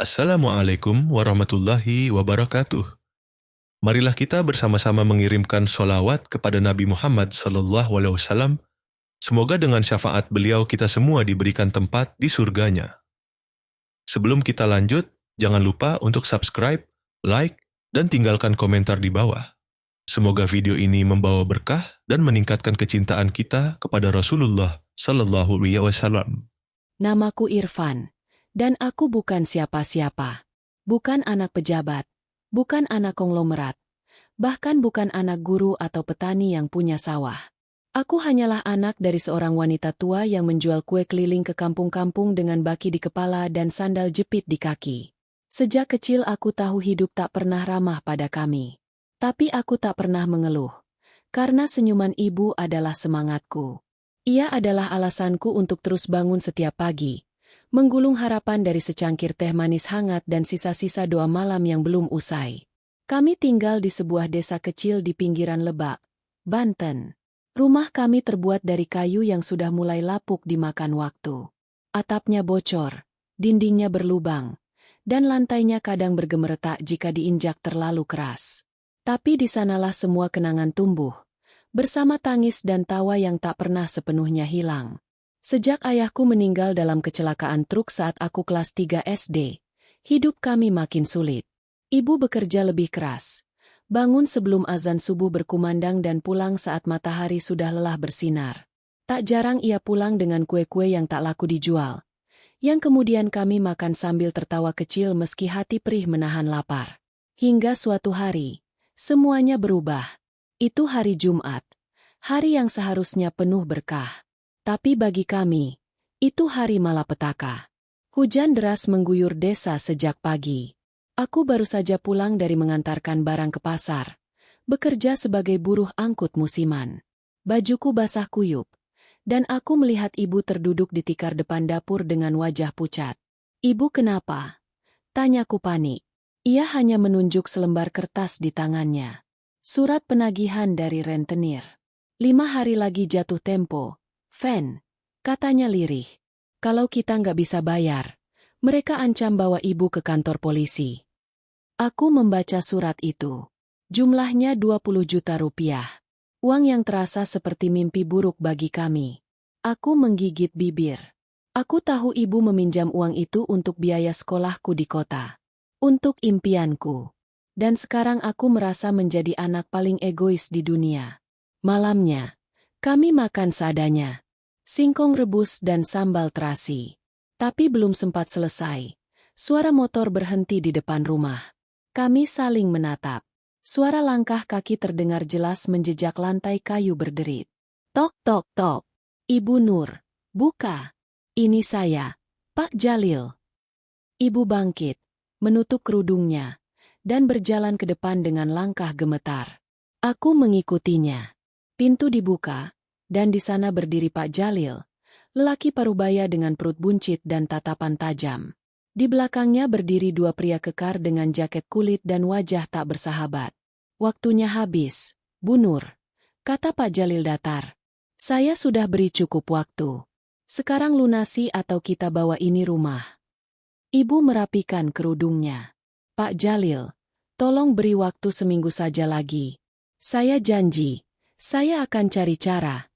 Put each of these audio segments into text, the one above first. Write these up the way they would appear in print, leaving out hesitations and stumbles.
Assalamualaikum warahmatullahi wabarakatuh. Marilah kita bersama-sama mengirimkan sholawat kepada Nabi Muhammad SAW. Semoga dengan syafaat beliau kita semua diberikan tempat di surganya. Sebelum kita lanjut, jangan lupa untuk subscribe, like, dan tinggalkan komentar di bawah. Semoga video ini membawa berkah dan meningkatkan kecintaan kita kepada Rasulullah SAW. Namaku Irfan, dan aku bukan siapa-siapa. Bukan anak pejabat, bukan anak konglomerat, bahkan bukan anak guru atau petani yang punya sawah. Aku hanyalah anak dari seorang wanita tua yang menjual kue keliling ke kampung-kampung dengan baki di kepala dan sandal jepit di kaki. Sejak kecil aku tahu hidup tak pernah ramah pada kami. Tapi aku tak pernah mengeluh, karena senyuman ibu adalah semangatku. Ia adalah alasanku untuk terus bangun setiap pagi, menggulung harapan dari secangkir teh manis hangat dan sisa-sisa doa malam yang belum usai. Kami tinggal di sebuah desa kecil di pinggiran Lebak, Banten. Rumah kami terbuat dari kayu yang sudah mulai lapuk dimakan waktu. Atapnya bocor, dindingnya berlubang, dan lantainya kadang bergemeretak jika diinjak terlalu keras. Tapi di sanalah semua kenangan tumbuh, bersama tangis dan tawa yang tak pernah sepenuhnya hilang. Sejak ayahku meninggal dalam kecelakaan truk saat aku kelas 3 SD, hidup kami makin sulit. Ibu bekerja lebih keras, bangun sebelum azan subuh berkumandang dan pulang saat matahari sudah lelah bersinar. Tak jarang ia pulang dengan kue-kue yang tak laku dijual, yang kemudian kami makan sambil tertawa kecil meski hati perih menahan lapar. Hingga suatu hari, semuanya berubah. Itu hari Jumat, hari yang seharusnya penuh berkah. Tapi bagi kami, itu hari malapetaka. Hujan deras mengguyur desa sejak pagi. Aku baru saja pulang dari mengantarkan barang ke pasar, bekerja sebagai buruh angkut musiman. Bajuku basah kuyup, dan aku melihat ibu terduduk di tikar depan dapur dengan wajah pucat. "Ibu kenapa?" tanyaku panik. Ia hanya menunjuk selembar kertas di tangannya. Surat penagihan dari rentenir. 5 hari lagi jatuh tempo, Fen, katanya lirih. Kalau kita nggak bisa bayar, mereka ancam bawa ibu ke kantor polisi. Aku membaca surat itu. Jumlahnya 20 juta rupiah. Uang yang terasa seperti mimpi buruk bagi kami. Aku menggigit bibir. Aku tahu ibu meminjam uang itu untuk biaya sekolahku di kota. Untuk impianku. Dan sekarang aku merasa menjadi anak paling egois di dunia. Malamnya, kami makan seadanya. Singkong rebus dan sambal terasi. Tapi belum sempat selesai. Suara motor berhenti di depan rumah. Kami saling menatap. Suara langkah kaki terdengar jelas menjejak lantai kayu berderit. Tok tok tok. Ibu Nur, buka. Ini saya, Pak Jalil. Ibu bangkit, menutup kerudungnya, dan berjalan ke depan dengan langkah gemetar. Aku mengikutinya. Pintu dibuka, dan di sana berdiri Pak Jalil, lelaki parubaya dengan perut buncit dan tatapan tajam. Di belakangnya berdiri 2 pria kekar dengan jaket kulit dan wajah tak bersahabat. "Waktunya habis, Bu Nur," kata Pak Jalil datar. "Saya sudah beri cukup waktu. Sekarang lunasi atau kita bawa ini rumah." Ibu merapikan kerudungnya. "Pak Jalil, tolong beri waktu seminggu saja lagi. Saya janji, saya akan cari cara."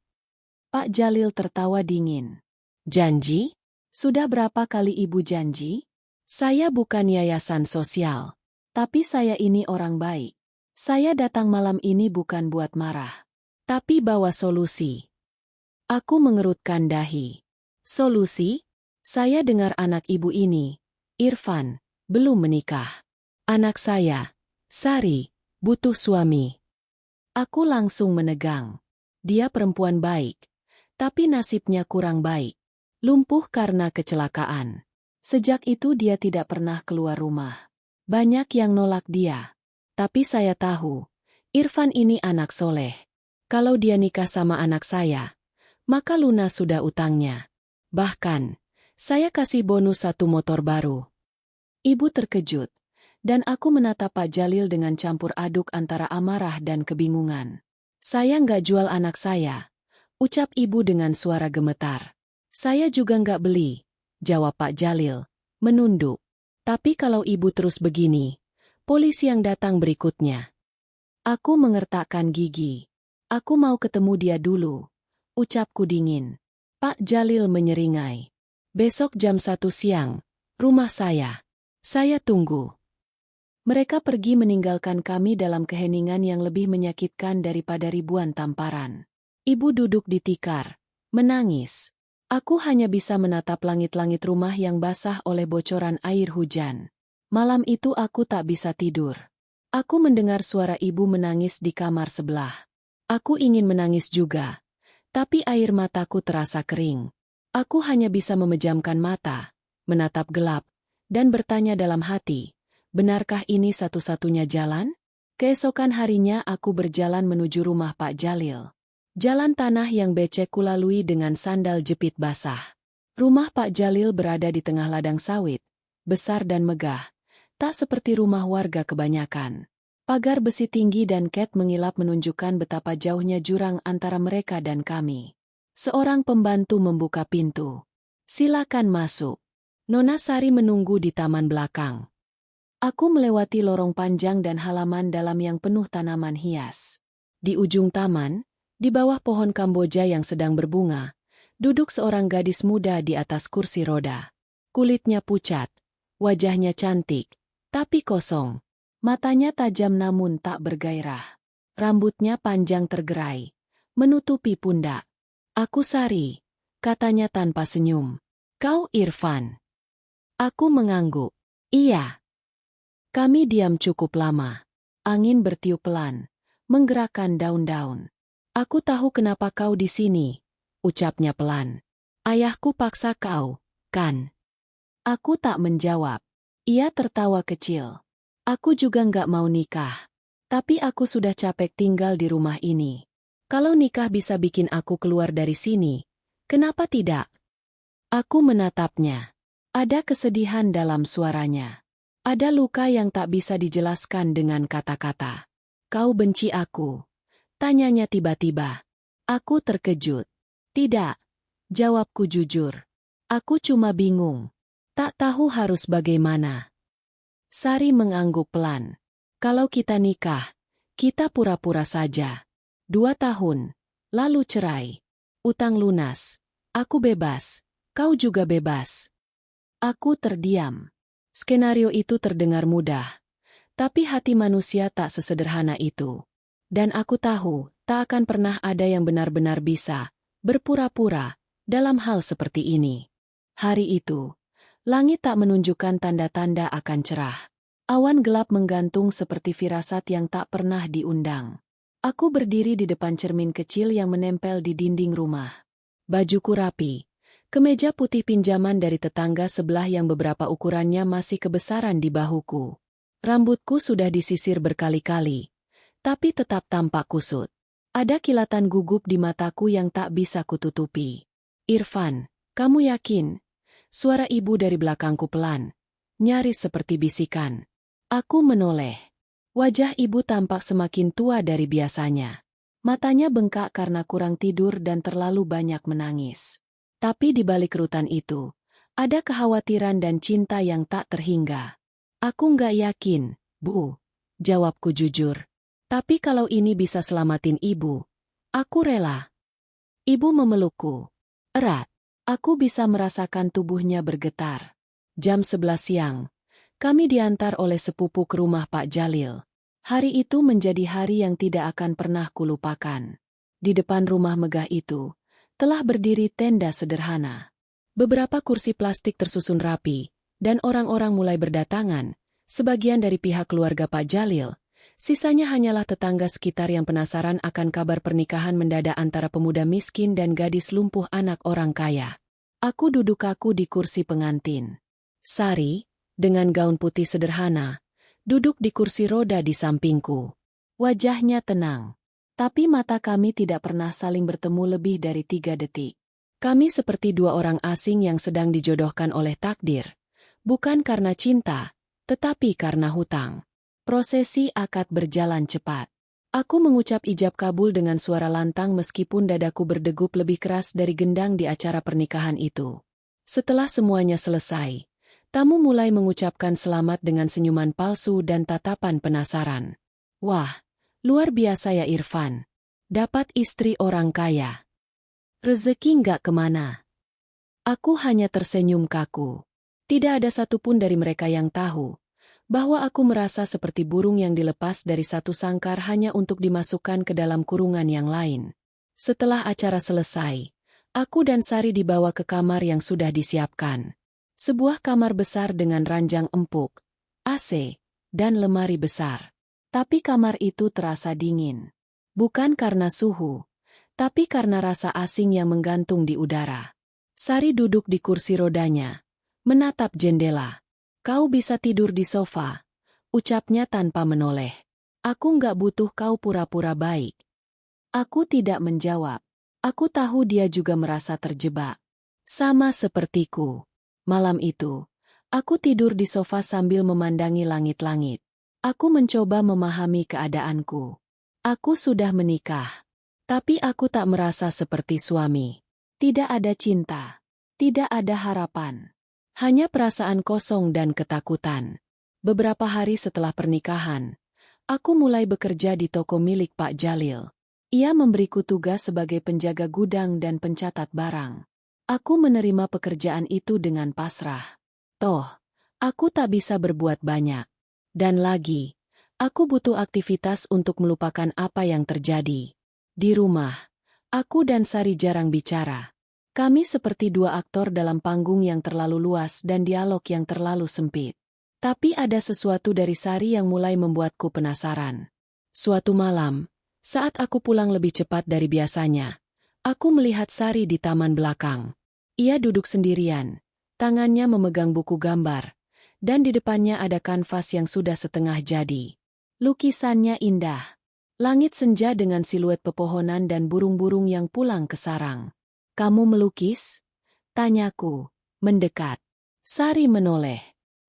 Pak Jalil tertawa dingin. "Janji? Sudah berapa kali ibu janji? Saya bukan yayasan sosial. Tapi saya ini orang baik. Saya datang malam ini bukan buat marah. Tapi bawa solusi." Aku mengerutkan dahi. "Solusi?" Saya dengar anak ibu ini, Irfan, belum menikah. Anak saya, Sari, butuh suami. Aku langsung menegang. Dia perempuan baik, tapi nasibnya kurang baik. Lumpuh karena kecelakaan. Sejak itu dia tidak pernah keluar rumah. Banyak yang nolak dia. Tapi saya tahu, Irfan ini anak soleh. Kalau dia nikah sama anak saya, maka lunas sudah utangnya. Bahkan, saya kasih bonus 1 motor baru. Ibu terkejut, dan aku menatap Pak Jalil dengan campur aduk antara amarah dan kebingungan. "Saya nggak jual anak saya," ucap ibu dengan suara gemetar. "Saya juga nggak beli," jawab Pak Jalil, menunduk. Tapi kalau ibu terus begini, polisi yang datang berikutnya. Aku mengertakkan gigi. Aku mau ketemu dia dulu. Ucapku dingin. Pak Jalil menyeringai. Besok jam 1 siang, rumah saya. Saya tunggu. Mereka pergi meninggalkan kami dalam keheningan yang lebih menyakitkan daripada ribuan tamparan. Ibu duduk di tikar, menangis. Aku hanya bisa menatap langit-langit rumah yang basah oleh bocoran air hujan. Malam itu aku tak bisa tidur. Aku mendengar suara ibu menangis di kamar sebelah. Aku ingin menangis juga, tapi air mataku terasa kering. Aku hanya bisa memejamkan mata, menatap gelap, dan bertanya dalam hati, benarkah ini satu-satunya jalan? Keesokan harinya aku berjalan menuju rumah Pak Jalil. Jalan tanah yang becek kulalui dengan sandal jepit basah. Rumah Pak Jalil berada di tengah ladang sawit, besar dan megah, tak seperti rumah warga kebanyakan. Pagar besi tinggi dan ket mengilap menunjukkan betapa jauhnya jurang antara mereka dan kami. Seorang pembantu membuka pintu. Silakan masuk. Nona Sari menunggu di taman belakang. Aku melewati lorong panjang dan halaman dalam yang penuh tanaman hias. Di ujung taman, di bawah pohon Kamboja yang sedang berbunga, duduk seorang gadis muda di atas kursi roda. Kulitnya pucat, wajahnya cantik, tapi kosong. Matanya tajam namun tak bergairah. Rambutnya panjang tergerai, menutupi pundak. Aku Sari, katanya tanpa senyum. Kau Irfan. Aku mengangguk. Iya. Kami diam cukup lama. Angin bertiup pelan, menggerakkan daun-daun. Aku tahu kenapa kau di sini, ucapnya pelan. Ayahku paksa kau, kan? Aku tak menjawab. Ia tertawa kecil. Aku juga nggak mau nikah. Tapi aku sudah capek tinggal di rumah ini. Kalau nikah bisa bikin aku keluar dari sini, kenapa tidak? Aku menatapnya. Ada kesedihan dalam suaranya. Ada luka yang tak bisa dijelaskan dengan kata-kata. Kau benci aku? Tanyanya tiba-tiba. Aku terkejut. Tidak. Jawabku jujur. Aku cuma bingung. Tak tahu harus bagaimana. Sari mengangguk pelan. Kalau kita nikah, kita pura-pura saja. 2 tahun, lalu cerai. Utang lunas. Aku bebas. Kau juga bebas. Aku terdiam. Skenario itu terdengar mudah. Tapi hati manusia tak sesederhana itu. Dan aku tahu, tak akan pernah ada yang benar-benar bisa berpura-pura dalam hal seperti ini. Hari itu, langit tak menunjukkan tanda-tanda akan cerah. Awan gelap menggantung seperti firasat yang tak pernah diundang. Aku berdiri di depan cermin kecil yang menempel di dinding rumah. Bajuku rapi. Kemeja putih pinjaman dari tetangga sebelah yang beberapa ukurannya masih kebesaran di bahuku. Rambutku sudah disisir berkali-kali, tapi tetap tampak kusut. Ada kilatan gugup di mataku yang tak bisa kututupi. Irfan, kamu yakin? Suara ibu dari belakangku pelan, nyaris seperti bisikan. Aku menoleh. Wajah ibu tampak semakin tua dari biasanya. Matanya bengkak karena kurang tidur dan terlalu banyak menangis. Tapi di balik kerutan itu, ada kekhawatiran dan cinta yang tak terhingga. Aku nggak yakin, Bu. Jawabku jujur. Tapi kalau ini bisa selamatin ibu, aku rela. Ibu memelukku. Erat. Aku bisa merasakan tubuhnya bergetar. Jam 11 siang. Kami diantar oleh sepupu ke rumah Pak Jalil. Hari itu menjadi hari yang tidak akan pernah kulupakan. Di depan rumah megah itu, telah berdiri tenda sederhana. Beberapa kursi plastik tersusun rapi, dan orang-orang mulai berdatangan, sebagian dari pihak keluarga Pak Jalil. Sisanya hanyalah tetangga sekitar yang penasaran akan kabar pernikahan mendadak antara pemuda miskin dan gadis lumpuh anak orang kaya. Aku duduk kaku di kursi pengantin. Sari, dengan gaun putih sederhana, duduk di kursi roda di sampingku. Wajahnya tenang. Tapi mata kami tidak pernah saling bertemu lebih dari 3 detik. Kami seperti 2 orang asing yang sedang dijodohkan oleh takdir. Bukan karena cinta, tetapi karena hutang. Prosesi akad berjalan cepat. Aku mengucap ijab kabul dengan suara lantang meskipun dadaku berdegup lebih keras dari gendang di acara pernikahan itu. Setelah semuanya selesai, Tamu mulai mengucapkan selamat dengan senyuman palsu dan tatapan penasaran. Wah, luar biasa ya Irfan. Dapat istri orang kaya. Rezeki nggak kemana. Aku hanya tersenyum kaku. Tidak ada satupun dari mereka yang tahu bahwa aku merasa seperti burung yang dilepas dari satu sangkar hanya untuk dimasukkan ke dalam kurungan yang lain. Setelah acara selesai, aku dan Sari dibawa ke kamar yang sudah disiapkan. Sebuah kamar besar dengan ranjang empuk, AC, dan lemari besar. Tapi kamar itu terasa dingin. Bukan karena suhu, tapi karena rasa asing yang menggantung di udara. Sari duduk di kursi rodanya, menatap jendela. Kau bisa tidur di sofa, ucapnya tanpa menoleh. Aku nggak butuh kau pura-pura baik. Aku tidak menjawab. Aku tahu dia juga merasa terjebak. Sama sepertiku. Malam itu, aku tidur di sofa sambil memandangi langit-langit. Aku mencoba memahami keadaanku. Aku sudah menikah. Tapi aku tak merasa seperti suami. Tidak ada cinta. Tidak ada harapan. Hanya perasaan kosong dan ketakutan. Beberapa hari setelah pernikahan, aku mulai bekerja di toko milik Pak Jalil. Ia memberiku tugas sebagai penjaga gudang dan pencatat barang. Aku menerima pekerjaan itu dengan pasrah. Toh, aku tak bisa berbuat banyak. Dan lagi, aku butuh aktivitas untuk melupakan apa yang terjadi. Di rumah, aku dan Sari jarang bicara. Kami seperti dua aktor dalam panggung yang terlalu luas dan dialog yang terlalu sempit. Tapi ada sesuatu dari Sari yang mulai membuatku penasaran. Suatu malam, saat aku pulang lebih cepat dari biasanya, aku melihat Sari di taman belakang. Ia duduk sendirian, tangannya memegang buku gambar, dan di depannya ada kanvas yang sudah setengah jadi. Lukisannya indah. Langit senja dengan siluet pepohonan dan burung-burung yang pulang ke sarang. Kamu melukis? Tanyaku, mendekat. Sari menoleh.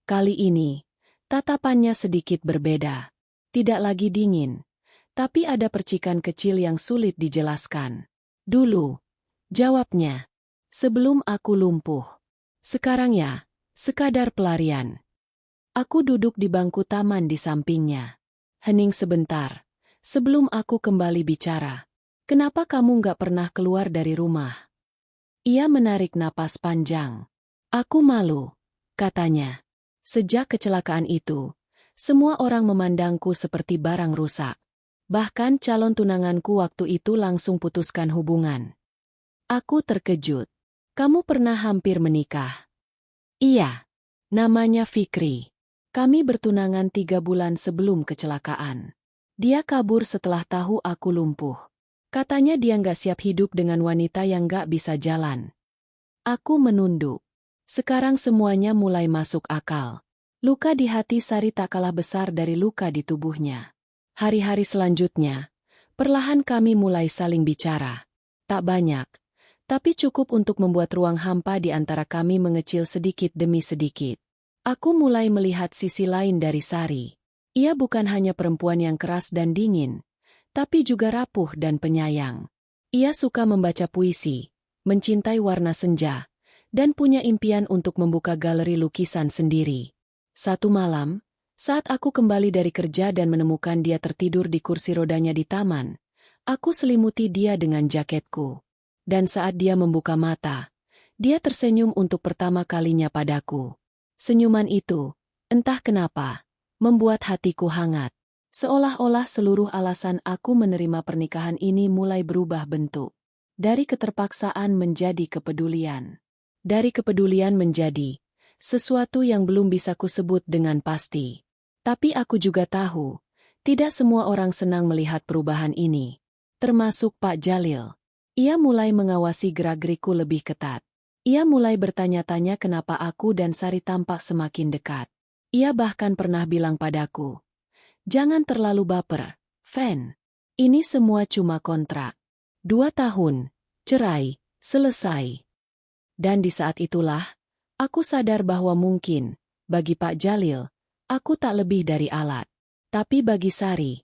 Kali ini, tatapannya sedikit berbeda. Tidak lagi dingin, tapi ada percikan kecil yang sulit dijelaskan. Dulu, jawabnya. Sebelum aku lumpuh. Sekarang ya, sekadar pelarian. Aku duduk di bangku taman di sampingnya. Hening sebentar, sebelum aku kembali bicara. Kenapa kamu nggak pernah keluar dari rumah? Ia menarik napas panjang. Aku malu, katanya. Sejak kecelakaan itu, semua orang memandangku seperti barang rusak. Bahkan calon tunanganku waktu itu langsung putuskan hubungan. Aku terkejut. Kamu pernah hampir menikah? Iya. Namanya Fikri. Kami bertunangan 3 bulan sebelum kecelakaan. Dia kabur setelah tahu aku lumpuh. Katanya dia nggak siap hidup dengan wanita yang nggak bisa jalan. Aku menunduk. Sekarang semuanya mulai masuk akal. Luka di hati Sari tak kalah besar dari luka di tubuhnya. Hari-hari selanjutnya, perlahan kami mulai saling bicara. Tak banyak, tapi cukup untuk membuat ruang hampa di antara kami mengecil sedikit demi sedikit. Aku mulai melihat sisi lain dari Sari. Ia bukan hanya perempuan yang keras dan dingin, tapi juga rapuh dan penyayang. Ia suka membaca puisi, mencintai warna senja, dan punya impian untuk membuka galeri lukisan sendiri. Satu malam, saat aku kembali dari kerja dan menemukan dia tertidur di kursi rodanya di taman, aku selimuti dia dengan jaketku. Dan saat dia membuka mata, dia tersenyum untuk pertama kalinya padaku. Senyuman itu, entah kenapa, membuat hatiku hangat. Seolah-olah seluruh alasan aku menerima pernikahan ini mulai berubah bentuk. Dari keterpaksaan menjadi kepedulian. Dari kepedulian menjadi sesuatu yang belum bisa kusebut dengan pasti. Tapi aku juga tahu, tidak semua orang senang melihat perubahan ini. Termasuk Pak Jalil. Ia mulai mengawasi gerak-gerikku lebih ketat. Ia mulai bertanya-tanya kenapa aku dan Sari tampak semakin dekat. Ia bahkan pernah bilang padaku, "Jangan terlalu baper, Fen. Ini semua cuma kontrak. 2 tahun, cerai, selesai." Dan di saat itulah, aku sadar bahwa mungkin, bagi Pak Jalil, aku tak lebih dari alat. Tapi bagi Sari,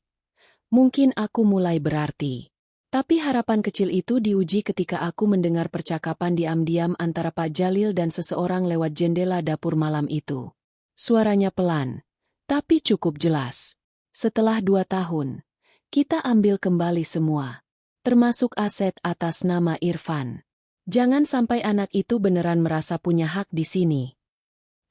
mungkin aku mulai berarti. Tapi harapan kecil itu diuji ketika aku mendengar percakapan diam-diam antara Pak Jalil dan seseorang lewat jendela dapur malam itu. Suaranya pelan, tapi cukup jelas. Setelah 2 tahun, kita ambil kembali semua, termasuk aset atas nama Irfan. Jangan sampai anak itu beneran merasa punya hak di sini.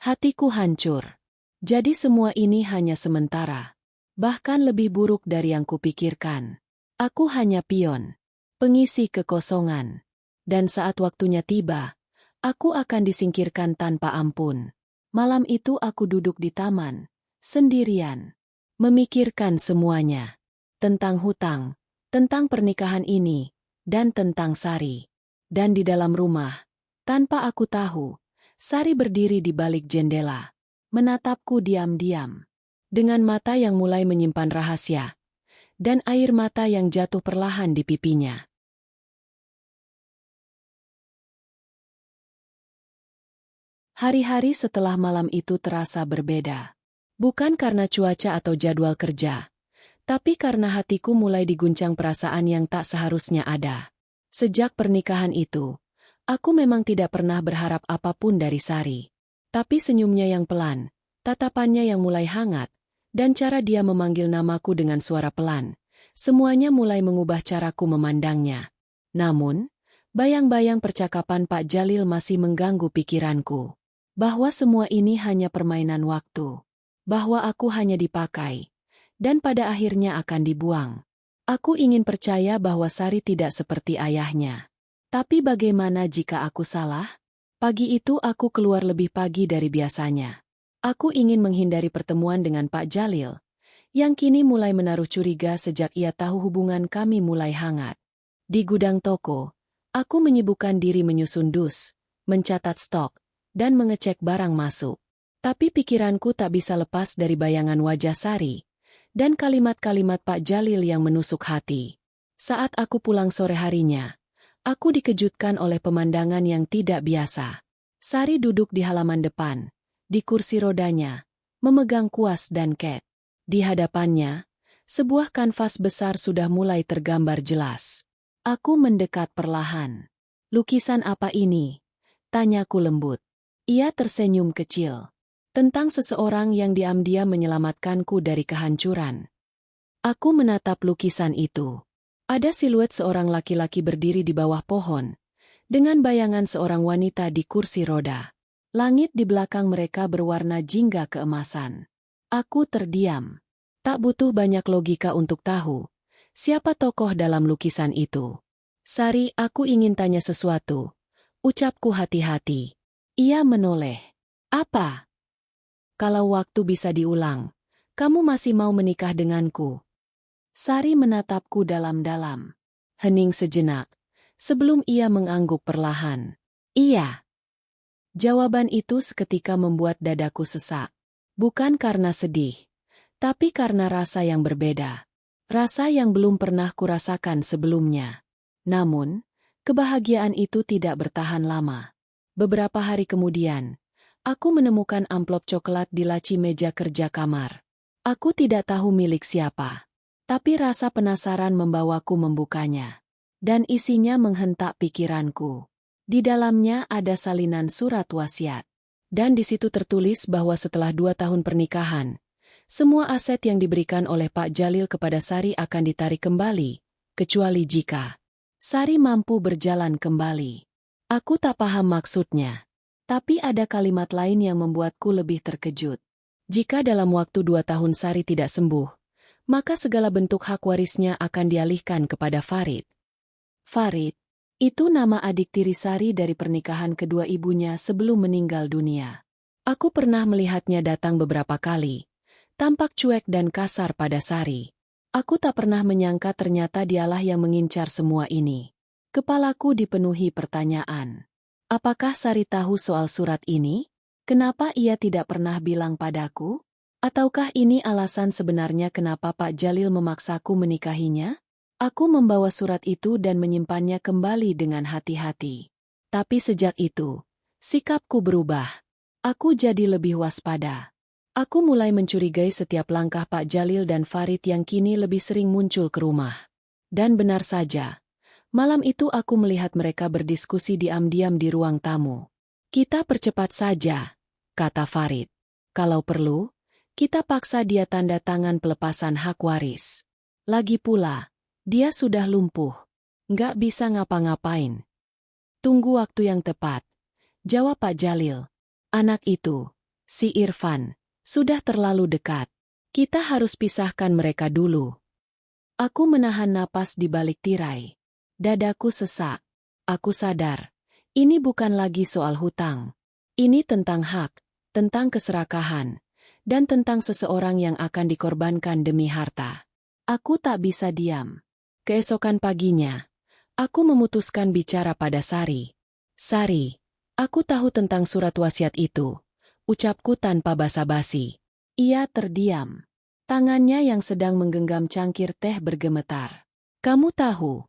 Hatiku hancur. Jadi semua ini hanya sementara. Bahkan lebih buruk dari yang kupikirkan. Aku hanya pion, pengisi kekosongan. Dan saat waktunya tiba, aku akan disingkirkan tanpa ampun. Malam itu aku duduk di taman, sendirian. Memikirkan semuanya. Tentang hutang, tentang pernikahan ini, dan tentang Sari. Dan di dalam rumah, tanpa aku tahu, Sari berdiri di balik jendela, menatapku diam-diam. Dengan mata yang mulai menyimpan rahasia, dan air mata yang jatuh perlahan di pipinya. Hari-hari setelah malam itu terasa berbeda. Bukan karena cuaca atau jadwal kerja, tapi karena hatiku mulai diguncang perasaan yang tak seharusnya ada. Sejak pernikahan itu, aku memang tidak pernah berharap apapun dari Sari. Tapi senyumnya yang pelan, tatapannya yang mulai hangat, dan cara dia memanggil namaku dengan suara pelan, semuanya mulai mengubah caraku memandangnya. Namun, bayang-bayang percakapan Pak Jalil masih mengganggu pikiranku. Bahwa semua ini hanya permainan waktu. Bahwa aku hanya dipakai. Dan pada akhirnya akan dibuang. Aku ingin percaya bahwa Sari tidak seperti ayahnya. Tapi bagaimana jika aku salah? Pagi itu aku keluar lebih pagi dari biasanya. Aku ingin menghindari pertemuan dengan Pak Jalil, yang kini mulai menaruh curiga sejak ia tahu hubungan kami mulai hangat. Di gudang toko, aku menyibukkan diri menyusun dus, mencatat stok, dan mengecek barang masuk. Tapi pikiranku tak bisa lepas dari bayangan wajah Sari, dan kalimat-kalimat Pak Jalil yang menusuk hati. Saat aku pulang sore harinya, aku dikejutkan oleh pemandangan yang tidak biasa. Sari duduk di halaman depan, di kursi rodanya, memegang kuas dan ket. Di hadapannya, sebuah kanvas besar sudah mulai tergambar jelas. Aku mendekat perlahan. "Lukisan apa ini?" tanyaku lembut. Ia tersenyum kecil. Tentang seseorang yang diam-diam menyelamatkanku dari kehancuran. Aku menatap lukisan itu. Ada siluet seorang laki-laki berdiri di bawah pohon, dengan bayangan seorang wanita di kursi roda. Langit di belakang mereka berwarna jingga keemasan. Aku terdiam. Tak butuh banyak logika untuk tahu siapa tokoh dalam lukisan itu. "Sari, aku ingin tanya sesuatu," ucapku hati-hati. Ia menoleh. "Apa? Kalau waktu bisa diulang, kamu masih mau menikah denganku?" Sari menatapku dalam-dalam. Hening sejenak, sebelum ia mengangguk perlahan. "Iya." Jawaban itu seketika membuat dadaku sesak. Bukan karena sedih, tapi karena rasa yang berbeda. Rasa yang belum pernah kurasakan sebelumnya. Namun, kebahagiaan itu tidak bertahan lama. Beberapa hari kemudian, aku menemukan amplop coklat di laci meja kerja kamar. Aku tidak tahu milik siapa, tapi rasa penasaran membawaku membukanya. Dan isinya menghentak pikiranku. Di dalamnya ada salinan surat wasiat. Dan di situ tertulis bahwa setelah 2 tahun pernikahan, semua aset yang diberikan oleh Pak Jalil kepada Sari akan ditarik kembali, kecuali jika Sari mampu berjalan kembali. Aku tak paham maksudnya. Tapi ada kalimat lain yang membuatku lebih terkejut. Jika dalam waktu 2 tahun Sari tidak sembuh, maka segala bentuk hak warisnya akan dialihkan kepada Farid. Farid, itu nama adik tiri Sari dari pernikahan kedua ibunya sebelum meninggal dunia. Aku pernah melihatnya datang beberapa kali, tampak cuek dan kasar pada Sari. Aku tak pernah menyangka ternyata dialah yang mengincar semua ini. Kepalaku dipenuhi pertanyaan. Apakah Sari tahu soal surat ini? Kenapa ia tidak pernah bilang padaku? Ataukah ini alasan sebenarnya kenapa Pak Jalil memaksaku menikahinya? Aku membawa surat itu dan menyimpannya kembali dengan hati-hati. Tapi sejak itu, sikapku berubah. Aku jadi lebih waspada. Aku mulai mencurigai setiap langkah Pak Jalil dan Farid yang kini lebih sering muncul ke rumah. Dan benar saja, malam itu aku melihat mereka berdiskusi diam-diam di ruang tamu. Kita percepat saja, kata Farid. Kalau perlu, kita paksa dia tanda tangan pelepasan hak waris. Lagi pula, dia sudah lumpuh. Nggak bisa ngapa-ngapain. Tunggu waktu yang tepat, jawab Pak Jalil. Anak itu, si Irfan, sudah terlalu dekat. Kita harus pisahkan mereka dulu. Aku menahan napas di balik tirai. Dadaku sesak. Aku sadar, ini bukan lagi soal hutang. Ini tentang hak, tentang keserakahan, dan tentang seseorang yang akan dikorbankan demi harta. Aku tak bisa diam. Keesokan paginya, aku memutuskan bicara pada Sari. Sari, aku tahu tentang surat wasiat itu, ucapku tanpa basa-basi. Ia terdiam. Tangannya yang sedang menggenggam cangkir teh bergemetar. Kamu tahu?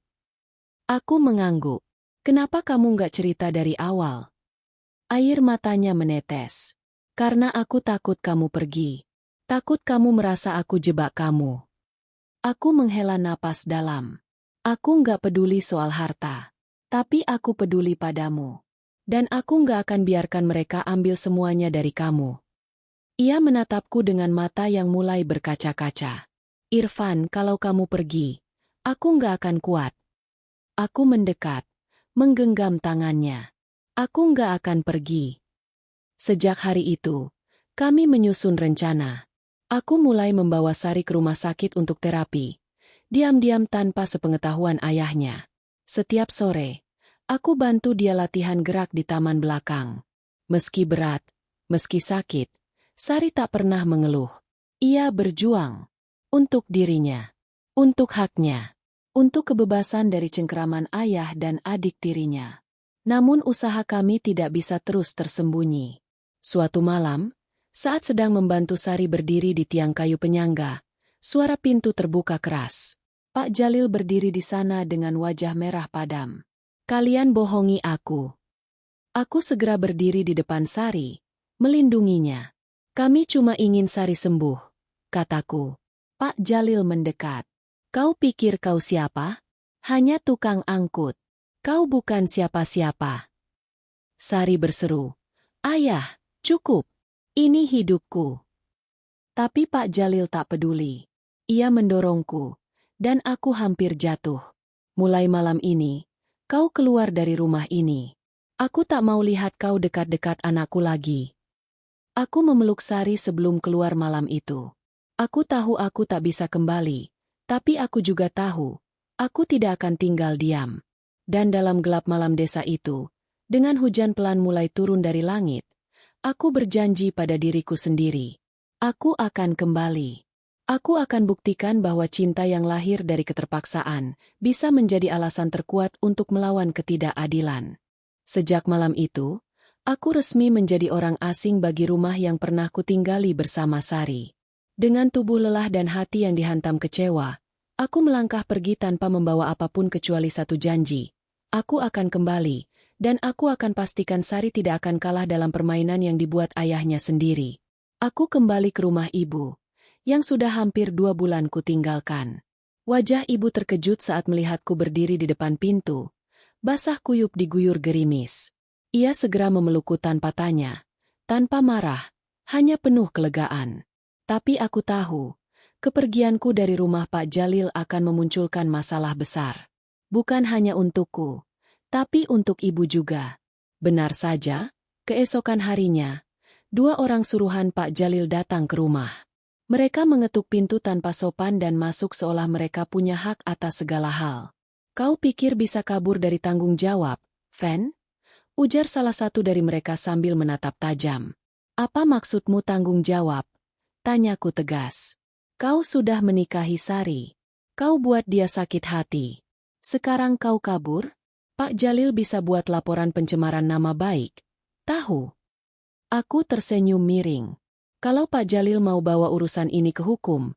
Aku mengangguk. Kenapa kamu nggak cerita dari awal? Air matanya menetes. Karena aku takut kamu pergi. Takut kamu merasa aku jebak kamu. Aku menghela napas dalam. Aku nggak peduli soal harta. Tapi aku peduli padamu. Dan aku nggak akan biarkan mereka ambil semuanya dari kamu. Ia menatapku dengan mata yang mulai berkaca-kaca. Irfan, kalau kamu pergi, aku nggak akan kuat. Aku mendekat, menggenggam tangannya. Aku nggak akan pergi. Sejak hari itu, kami menyusun rencana. Aku mulai membawa Sari ke rumah sakit untuk terapi. Diam-diam tanpa sepengetahuan ayahnya. Setiap sore, aku bantu dia latihan gerak di taman belakang. Meski berat, meski sakit, Sari tak pernah mengeluh. Ia berjuang. Untuk dirinya. Untuk haknya. Untuk kebebasan dari cengkeraman ayah dan adik tirinya. Namun usaha kami tidak bisa terus tersembunyi. Suatu malam, saat sedang membantu Sari berdiri di tiang kayu penyangga, suara pintu terbuka keras. Pak Jalil berdiri di sana dengan wajah merah padam. Kalian bohongi aku. Aku segera berdiri di depan Sari, melindunginya. Kami cuma ingin Sari sembuh, kataku. Pak Jalil mendekat. Kau pikir kau siapa? Hanya tukang angkut. Kau bukan siapa-siapa. Sari berseru. Ayah, cukup. Ini hidupku. Tapi Pak Jalil tak peduli. Ia mendorongku. Dan aku hampir jatuh. Mulai malam ini, kau keluar dari rumah ini. Aku tak mau lihat kau dekat-dekat anakku lagi. Aku memeluk Sari sebelum keluar malam itu. Aku tahu aku tak bisa kembali. Tapi aku juga tahu, aku tidak akan tinggal diam. Dan dalam gelap malam desa itu, dengan hujan pelan mulai turun dari langit, aku berjanji pada diriku sendiri. Aku akan kembali. Aku akan buktikan bahwa cinta yang lahir dari keterpaksaan bisa menjadi alasan terkuat untuk melawan ketidakadilan. Sejak malam itu, aku resmi menjadi orang asing bagi rumah yang pernah kutinggali bersama Sari. Dengan tubuh lelah dan hati yang dihantam kecewa, aku melangkah pergi tanpa membawa apapun kecuali satu janji. Aku akan kembali, dan aku akan pastikan Sari tidak akan kalah dalam permainan yang dibuat ayahnya sendiri. Aku kembali ke rumah ibu, yang sudah hampir 2 bulan kutinggalkan. Wajah ibu terkejut saat melihatku berdiri di depan pintu, basah kuyup diguyur gerimis. Ia segera memelukku tanpa tanya, tanpa marah, hanya penuh kelegaan. Tapi aku tahu, kepergianku dari rumah Pak Jalil akan memunculkan masalah besar. Bukan hanya untukku, tapi untuk ibu juga. Benar saja, keesokan harinya, 2 orang suruhan Pak Jalil datang ke rumah. Mereka mengetuk pintu tanpa sopan dan masuk seolah mereka punya hak atas segala hal. Kau pikir bisa kabur dari tanggung jawab, Fen? Ujar salah satu dari mereka sambil menatap tajam. Apa maksudmu tanggung jawab? Tanyaku tegas. Kau sudah menikahi Sari. Kau buat dia sakit hati. Sekarang kau kabur? Pak Jalil bisa buat laporan pencemaran nama baik. Tahu? Aku tersenyum miring. Kalau Pak Jalil mau bawa urusan ini ke hukum,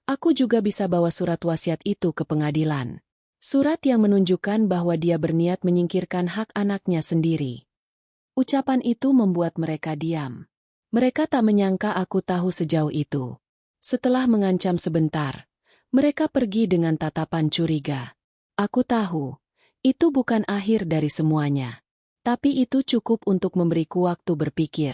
aku juga bisa bawa surat wasiat itu ke pengadilan. Surat yang menunjukkan bahwa dia berniat menyingkirkan hak anaknya sendiri. Ucapan itu membuat mereka diam. Mereka tak menyangka aku tahu sejauh itu. Setelah mengancam sebentar, Mereka pergi dengan tatapan curiga. Aku tahu, itu bukan akhir dari semuanya. Tapi itu cukup untuk memberiku waktu berpikir.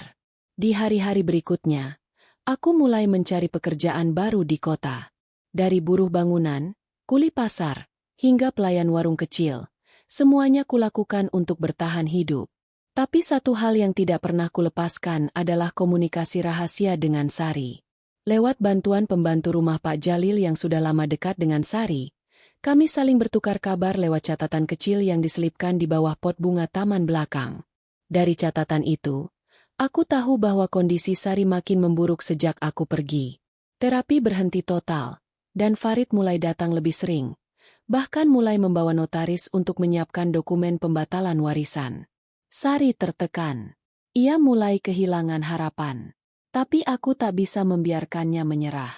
Di hari-hari berikutnya, aku mulai mencari pekerjaan baru di kota. Dari buruh bangunan, kuli pasar, hingga pelayan warung kecil, semuanya kulakukan untuk bertahan hidup. Tapi satu hal yang tidak pernah kulepaskan adalah komunikasi rahasia dengan Sari. Lewat bantuan pembantu rumah Pak Jalil yang sudah lama dekat dengan Sari, kami saling bertukar kabar lewat catatan kecil yang diselipkan di bawah pot bunga taman belakang. Dari catatan itu, aku tahu bahwa kondisi Sari makin memburuk sejak aku pergi. Terapi berhenti total, dan Farid mulai datang lebih sering, bahkan mulai membawa notaris untuk menyiapkan dokumen pembatalan warisan. Sari tertekan. Ia mulai kehilangan harapan. Tapi aku tak bisa membiarkannya menyerah.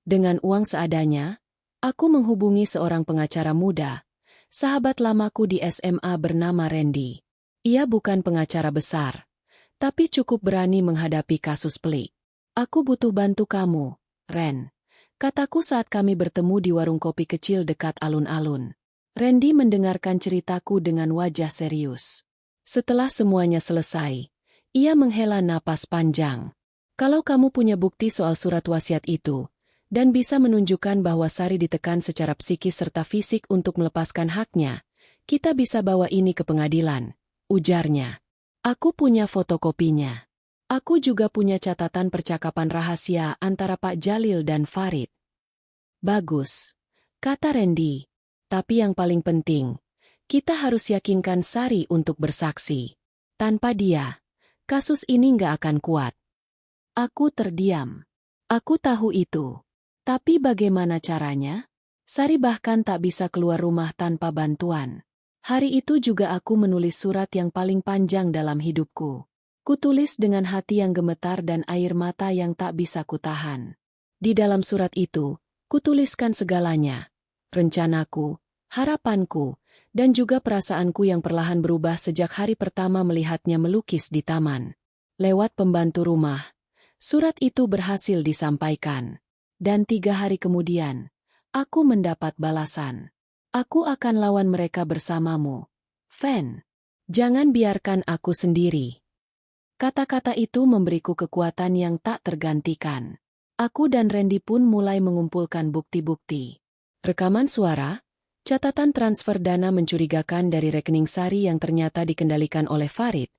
Dengan uang seadanya, aku menghubungi seorang pengacara muda, sahabat lamaku di SMA bernama Randy. Ia bukan pengacara besar, tapi cukup berani menghadapi kasus pelik. Aku butuh bantu kamu, Ren, kataku saat kami bertemu di warung kopi kecil dekat alun-alun. Randy mendengarkan ceritaku dengan wajah serius. Setelah semuanya selesai, ia menghela napas panjang. Kalau kamu punya bukti soal surat wasiat itu, dan bisa menunjukkan bahwa Sari ditekan secara psikis serta fisik untuk melepaskan haknya, kita bisa bawa ini ke pengadilan, ujarnya. Aku punya fotokopinya. Aku juga punya catatan percakapan rahasia antara Pak Jalil dan Farid. Bagus, kata Randy. Tapi yang paling penting, kita harus yakinkan Sari untuk bersaksi. Tanpa dia, kasus ini nggak akan kuat. Aku terdiam. Aku tahu itu. Tapi bagaimana caranya? Sari bahkan tak bisa keluar rumah tanpa bantuan. Hari itu juga aku menulis surat yang paling panjang dalam hidupku. Kutulis dengan hati yang gemetar dan air mata yang tak bisa kutahan. Di dalam surat itu, kutuliskan segalanya. Rencanaku, harapanku, dan juga perasaanku yang perlahan berubah sejak hari pertama melihatnya melukis di taman. Lewat pembantu rumah, surat itu berhasil disampaikan. Dan 3 hari kemudian, aku mendapat balasan. Aku akan lawan mereka bersamamu. Fen, jangan biarkan aku sendiri. Kata-kata itu memberiku kekuatan yang tak tergantikan. Aku dan Randy pun mulai mengumpulkan bukti-bukti. Rekaman suara, catatan transfer dana mencurigakan dari rekening Sari yang ternyata dikendalikan oleh Farid,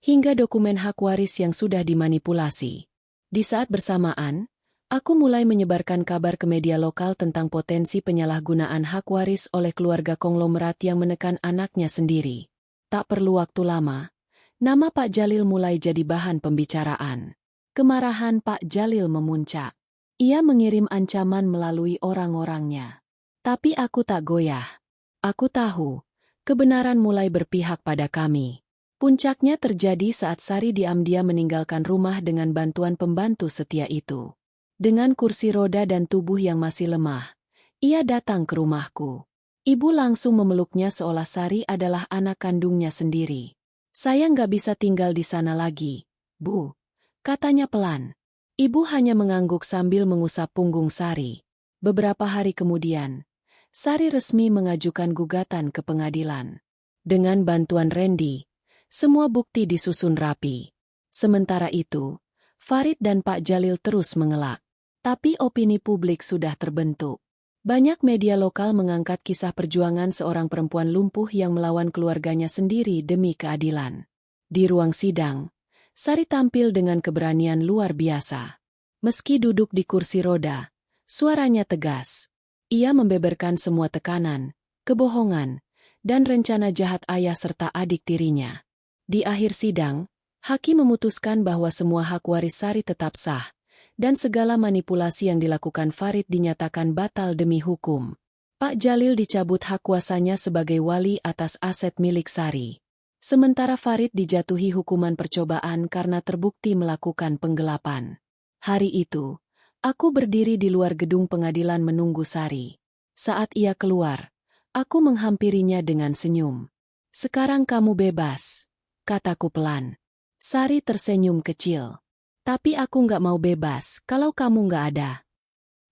hingga dokumen hak waris yang sudah dimanipulasi. Di saat bersamaan, aku mulai menyebarkan kabar ke media lokal tentang potensi penyalahgunaan hak waris oleh keluarga konglomerat yang menekan anaknya sendiri. Tak perlu waktu lama, nama Pak Jalil mulai jadi bahan pembicaraan. Kemarahan Pak Jalil memuncak. Ia mengirim ancaman melalui orang-orangnya. Tapi aku tak goyah. Aku tahu, kebenaran mulai berpihak pada kami. Puncaknya terjadi saat Sari diam-diam meninggalkan rumah dengan bantuan pembantu setia itu. Dengan kursi roda dan tubuh yang masih lemah, ia datang ke rumahku. Ibu langsung memeluknya seolah Sari adalah anak kandungnya sendiri. Saya nggak bisa tinggal di sana lagi, Bu, katanya pelan. Ibu hanya mengangguk sambil mengusap punggung Sari. Beberapa hari kemudian, Sari resmi mengajukan gugatan ke pengadilan. Dengan bantuan Randy, semua bukti disusun rapi. Sementara itu, Farid dan Pak Jalil terus mengelak. Tapi opini publik sudah terbentuk. Banyak media lokal mengangkat kisah perjuangan seorang perempuan lumpuh yang melawan keluarganya sendiri demi keadilan. Di ruang sidang, Sari tampil dengan keberanian luar biasa. Meski duduk di kursi roda, suaranya tegas. Ia membeberkan semua tekanan, kebohongan, dan rencana jahat ayah serta adik tirinya. Di akhir sidang, hakim memutuskan bahwa semua hak waris Sari tetap sah, dan segala manipulasi yang dilakukan Farid dinyatakan batal demi hukum. Pak Jalil dicabut hak kuasanya sebagai wali atas aset milik Sari. Sementara Farid dijatuhi hukuman percobaan karena terbukti melakukan penggelapan. Hari itu, aku berdiri di luar gedung pengadilan menunggu Sari. Saat ia keluar, aku menghampirinya dengan senyum. "Sekarang kamu bebas," kataku pelan. Sari tersenyum kecil. "Tapi aku nggak mau bebas kalau kamu nggak ada."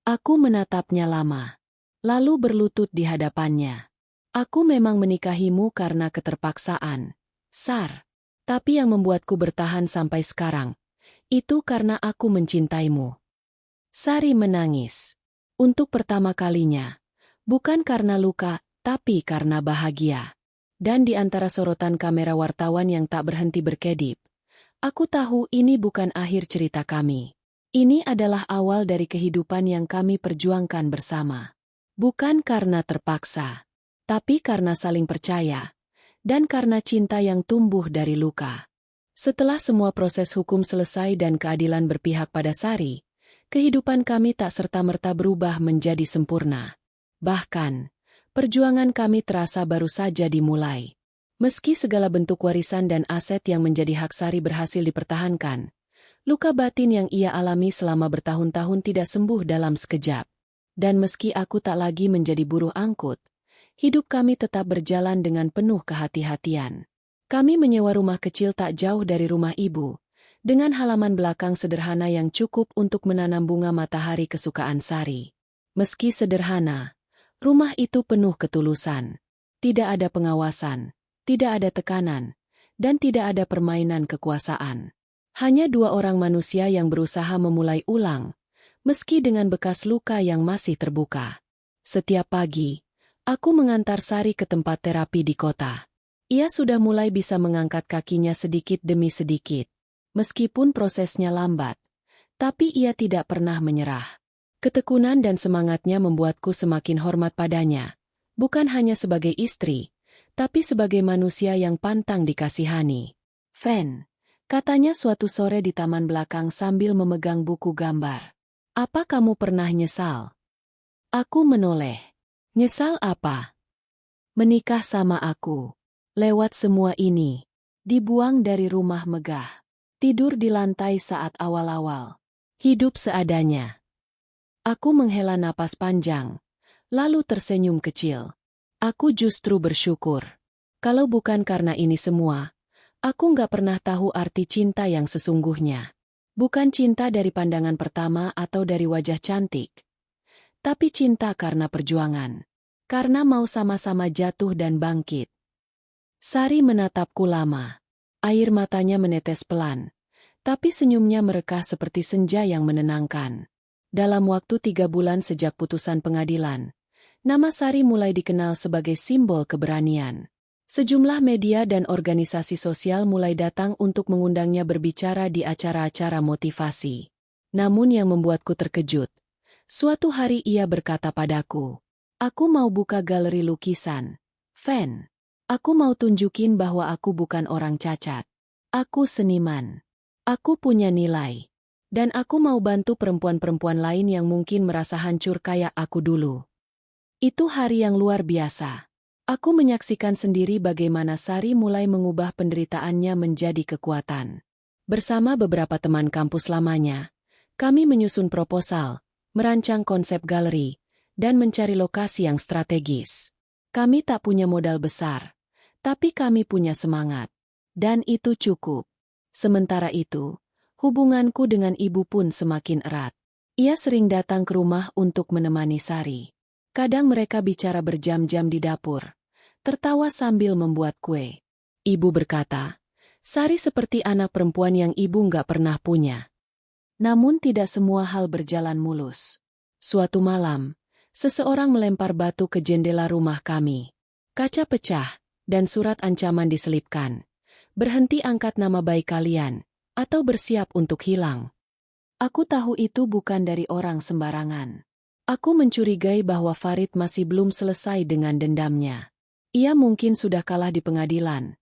Aku menatapnya lama. lalu berlutut di hadapannya. Aku memang menikahimu karena keterpaksaan, Sar. Tapi yang membuatku bertahan sampai sekarang, itu karena aku mencintaimu. Sari menangis. Untuk pertama kalinya. Bukan karena luka, tapi karena bahagia. Dan di antara sorotan kamera wartawan yang tak berhenti berkedip, aku tahu ini bukan akhir cerita kami. Ini adalah awal dari kehidupan yang kami perjuangkan bersama. Bukan karena terpaksa, tapi karena saling percaya, dan karena cinta yang tumbuh dari luka. Setelah semua proses hukum selesai dan keadilan berpihak pada Sari, kehidupan kami tak serta-merta berubah menjadi sempurna. Bahkan, perjuangan kami terasa baru saja dimulai. Meski segala bentuk warisan dan aset yang menjadi hak Sari berhasil dipertahankan, luka batin yang ia alami selama bertahun-tahun tidak sembuh dalam sekejap. Dan meski aku tak lagi menjadi buruh angkut, hidup kami tetap berjalan dengan penuh kehati-hatian. Kami menyewa rumah kecil tak jauh dari rumah ibu, dengan halaman belakang sederhana yang cukup untuk menanam bunga matahari kesukaan Sari. Meski sederhana, rumah itu penuh ketulusan. Tidak ada pengawasan, tidak ada tekanan, dan tidak ada permainan kekuasaan. Hanya dua orang manusia yang berusaha memulai ulang, meski dengan bekas luka yang masih terbuka. Setiap pagi, aku mengantar Sari ke tempat terapi di kota. Ia sudah mulai bisa mengangkat kakinya sedikit demi sedikit. Meskipun prosesnya lambat, tapi ia tidak pernah menyerah. Ketekunan dan semangatnya membuatku semakin hormat padanya, bukan hanya sebagai istri, tapi sebagai manusia yang pantang dikasihani. Fen, katanya suatu sore di taman belakang sambil memegang buku gambar. Apa kamu pernah nyesal? Aku menoleh. Nyesal apa? Menikah sama aku. Lewat semua ini. Dibuang dari rumah megah. Tidur di lantai saat awal-awal. Hidup seadanya. Aku menghela napas panjang, lalu tersenyum kecil. Aku justru bersyukur. Kalau bukan karena ini semua, aku nggak pernah tahu arti cinta yang sesungguhnya. Bukan cinta dari pandangan pertama atau dari wajah cantik, tapi cinta karena perjuangan. Karena mau sama-sama jatuh dan bangkit. Sari menatapku lama. Air matanya menetes pelan, tapi senyumnya merekah seperti senja yang menenangkan. Dalam waktu 3 bulan sejak putusan pengadilan, nama Sari mulai dikenal sebagai simbol keberanian. Sejumlah media dan organisasi sosial mulai datang untuk mengundangnya berbicara di acara-acara motivasi. Namun yang membuatku terkejut, suatu hari ia berkata padaku, "Aku mau buka galeri lukisan. Fen, aku mau tunjukin bahwa aku bukan orang cacat. Aku seniman. Aku punya nilai. Dan aku mau bantu perempuan-perempuan lain yang mungkin merasa hancur kayak aku dulu." Itu hari yang luar biasa. Aku menyaksikan sendiri bagaimana Sari mulai mengubah penderitaannya menjadi kekuatan. Bersama beberapa teman kampus lamanya, kami menyusun proposal, merancang konsep galeri, dan mencari lokasi yang strategis. Kami tak punya modal besar, tapi kami punya semangat. Dan itu cukup. Sementara itu, hubunganku dengan ibu pun semakin erat. Ia sering datang ke rumah untuk menemani Sari. Kadang mereka bicara berjam-jam di dapur, tertawa sambil membuat kue. Ibu berkata, Sari seperti anak perempuan yang ibu nggak pernah punya. Namun tidak semua hal berjalan mulus. Suatu malam, seseorang melempar batu ke jendela rumah kami. Kaca pecah, dan surat ancaman diselipkan. Berhenti angkat nama baik kalian, atau bersiap untuk hilang. Aku tahu itu bukan dari orang sembarangan. Aku mencurigai bahwa Farid masih belum selesai dengan dendamnya. Ia mungkin sudah kalah di pengadilan,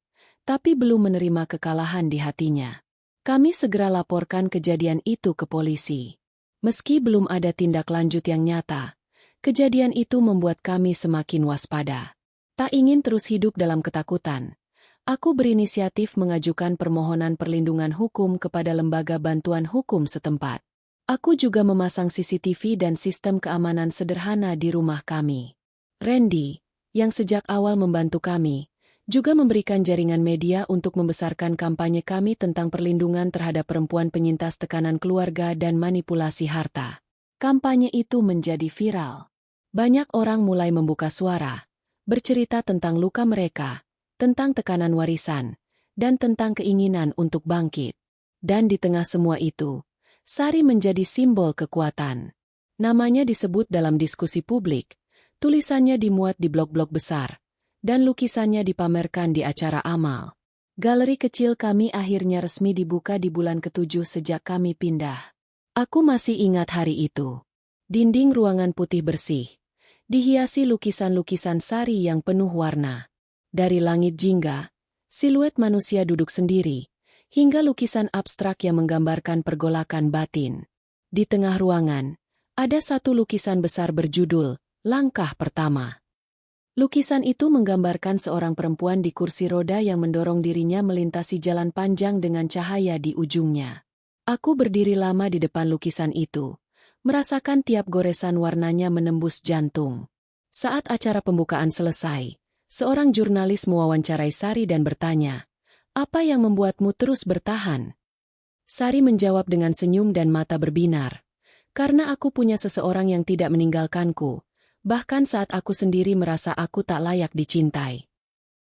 tapi belum menerima kekalahan di hatinya. Kami segera laporkan kejadian itu ke polisi. Meski belum ada tindak lanjut yang nyata, kejadian itu membuat kami semakin waspada. Tak ingin terus hidup dalam ketakutan, aku berinisiatif mengajukan permohonan perlindungan hukum kepada lembaga bantuan hukum setempat. Aku juga memasang CCTV dan sistem keamanan sederhana di rumah kami. Randy, yang sejak awal membantu kami, juga memberikan jaringan media untuk membesarkan kampanye kami tentang perlindungan terhadap perempuan penyintas tekanan keluarga dan manipulasi harta. Kampanye itu menjadi viral. Banyak orang mulai membuka suara, bercerita tentang luka mereka, tentang tekanan warisan, dan tentang keinginan untuk bangkit. Dan di tengah semua itu, Sari menjadi simbol kekuatan. Namanya disebut dalam diskusi publik, tulisannya dimuat di blog-blog besar, dan lukisannya dipamerkan di acara amal. Galeri kecil kami akhirnya resmi dibuka di bulan ke-7 sejak kami pindah. Aku masih ingat hari itu. Dinding ruangan putih bersih, dihiasi lukisan-lukisan Sari yang penuh warna. Dari langit jingga, siluet manusia duduk sendiri, hingga lukisan abstrak yang menggambarkan pergolakan batin. Di tengah ruangan, ada satu lukisan besar berjudul, Langkah Pertama. Lukisan itu menggambarkan seorang perempuan di kursi roda yang mendorong dirinya melintasi jalan panjang dengan cahaya di ujungnya. Aku berdiri lama di depan lukisan itu, merasakan tiap goresan warnanya menembus jantung. Saat acara pembukaan selesai, seorang jurnalis mewawancarai Sari dan bertanya, "Apa yang membuatmu terus bertahan?" Sari menjawab dengan senyum dan mata berbinar, "Karena aku punya seseorang yang tidak meninggalkanku, bahkan saat aku sendiri merasa aku tak layak dicintai."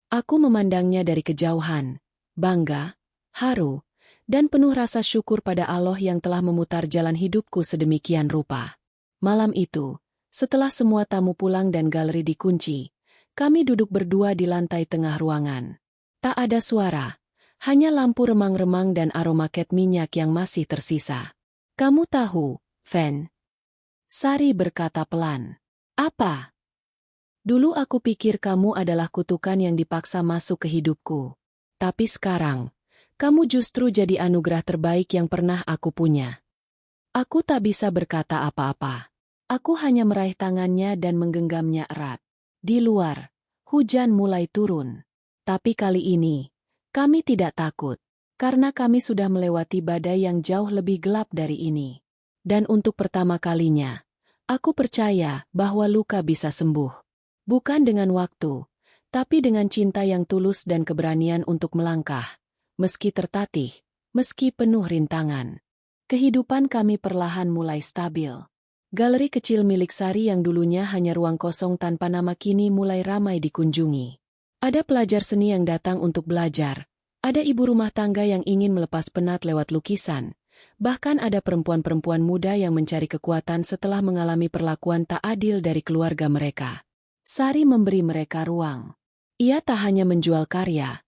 Aku memandangnya dari kejauhan, bangga, haru, dan penuh rasa syukur pada Allah yang telah memutar jalan hidupku sedemikian rupa. Malam itu, setelah semua tamu pulang dan galeri dikunci, kami duduk berdua di lantai tengah ruangan. Tak ada suara, hanya lampu remang-remang dan aroma cat minyak yang masih tersisa. "Kamu tahu, Fen?" Sari berkata pelan. "Apa?" "Dulu aku pikir kamu adalah kutukan yang dipaksa masuk ke hidupku. Tapi sekarang, kamu justru jadi anugerah terbaik yang pernah aku punya." Aku tak bisa berkata apa-apa. Aku hanya meraih tangannya dan menggenggamnya erat. Di luar, hujan mulai turun. Tapi kali ini, kami tidak takut. Karena kami sudah melewati badai yang jauh lebih gelap dari ini. Dan untuk pertama kalinya, aku percaya bahwa luka bisa sembuh. Bukan dengan waktu, tapi dengan cinta yang tulus dan keberanian untuk melangkah. Meski tertatih, meski penuh rintangan. Kehidupan kami perlahan mulai stabil. Galeri kecil milik Sari yang dulunya hanya ruang kosong tanpa nama kini mulai ramai dikunjungi. Ada pelajar seni yang datang untuk belajar, ada ibu rumah tangga yang ingin melepas penat lewat lukisan, bahkan ada perempuan-perempuan muda yang mencari kekuatan setelah mengalami perlakuan tak adil dari keluarga mereka. Sari memberi mereka ruang. Ia tak hanya menjual karya,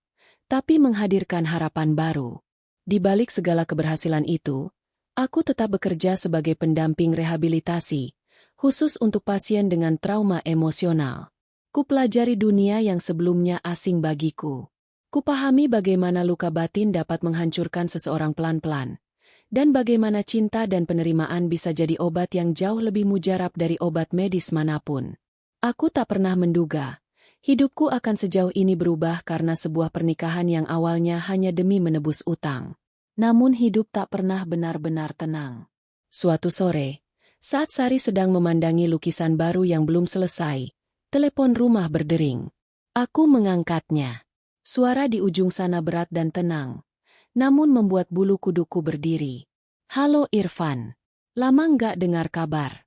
tapi menghadirkan harapan baru. Di balik segala keberhasilan itu, aku tetap bekerja sebagai pendamping rehabilitasi, khusus untuk pasien dengan trauma emosional. Kupelajari dunia yang sebelumnya asing bagiku. Kupahami bagaimana luka batin dapat menghancurkan seseorang pelan-pelan, dan bagaimana cinta dan penerimaan bisa jadi obat yang jauh lebih mujarab dari obat medis manapun. Aku tak pernah menduga hidupku akan sejauh ini berubah karena sebuah pernikahan yang awalnya hanya demi menebus utang. Namun hidup tak pernah benar-benar tenang. Suatu sore, saat Sari sedang memandangi lukisan baru yang belum selesai, telepon rumah berdering. Aku mengangkatnya. Suara di ujung sana berat dan tenang, namun membuat bulu kuduku berdiri. "Halo Irfan. Lama nggak dengar kabar."